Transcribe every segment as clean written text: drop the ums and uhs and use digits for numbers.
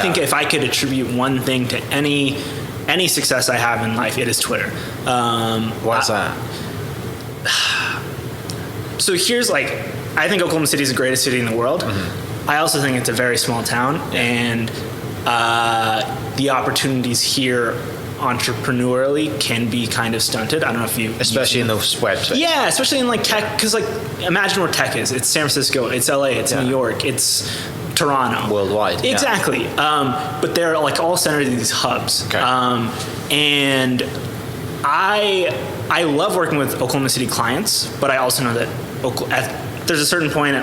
think if I could attribute one thing to any success I have in life, it is Twitter. Why is that? So here's I think Oklahoma City is the greatest city in the world. I also think it's a very small town, and the opportunities here entrepreneurially can be kind of stunted. I don't know if you... Especially in those websites. Yeah, especially in tech, because imagine where tech is. It's San Francisco, it's LA, it's New York, it's Toronto. Worldwide. Exactly. But they're all centered in these hubs. Okay. And I love working with Oklahoma City clients, but I also know that there's a certain point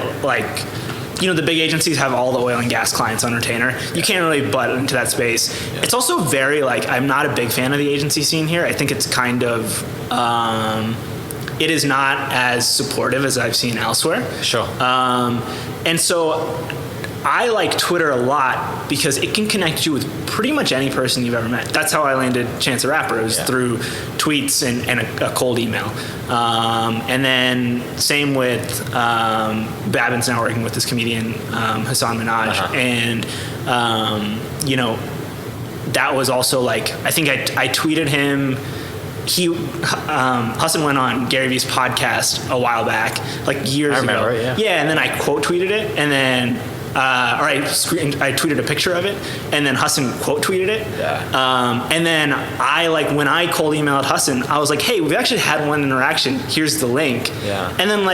the big agencies have all the oil and gas clients on retainer. You can't really butt into that space. Yeah. It's also very I'm not a big fan of the agency scene here. I think it's kind of it is not as supportive as I've seen elsewhere. Sure. And so I like Twitter a lot because it can connect you with pretty much any person you've ever met. That's how I landed Chance the Rapper. It was through tweets and a cold email. And then same with Babin's now working with this comedian, Hassan Minhaj. And, that was also I think I tweeted him. Hassan went on Gary Vee's podcast a while back, years ago. I remember, yeah, and then I quote tweeted it, and then I tweeted a picture of it, and then Hassan quote tweeted it. Yeah. And then when I cold emailed Hassan, I was like, hey, we've actually had one interaction. Here's the link. Yeah. And then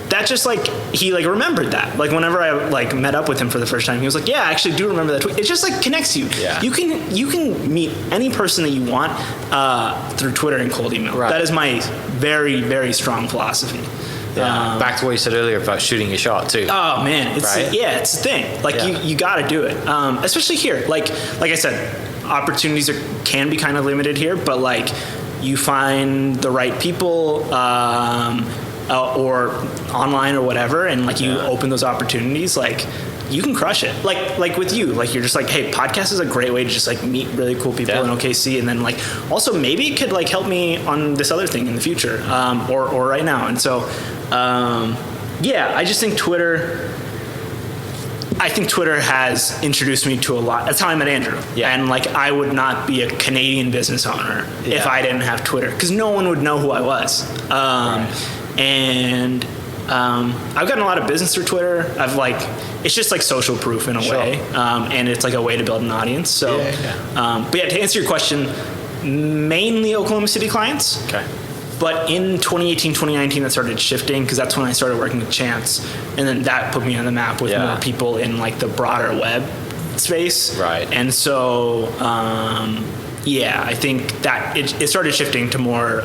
that just he remembered that. Whenever I met up with him for the first time, he was like, yeah, I actually do remember that tweet. It just connects you. Yeah. You can meet any person that you want through Twitter and cold email. Right. That is my very, very strong philosophy. Yeah. Back to what you said earlier about shooting your shot too. Oh man, it's it's the thing. You got to do it, especially here. Like I said, opportunities can be kind of limited here, but you find the right people or online or whatever, and you open those opportunities. You can crush it. Like with you, you're just hey, podcast is a great way to just meet really cool people in OKC, and then also maybe it could help me on this other thing in the future, or right now. And so, I just think Twitter has introduced me to a lot. That's how I met Andrew. Yeah. And I would not be a Canadian business owner if I didn't have Twitter, because no one would know who I was. And I've gotten a lot of business through Twitter. It's just social proof in a way, and it's a way to build an audience. So, but to answer your question, mainly Oklahoma City clients. Okay. But in 2018, 2019, that started shifting, because that's when I started working with Chance, and then that put me on the map with more people in the broader web space. Right. And so, I think that it started shifting to more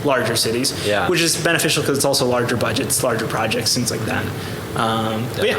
larger cities, which is beneficial because it's also larger budgets, larger projects, things like that. But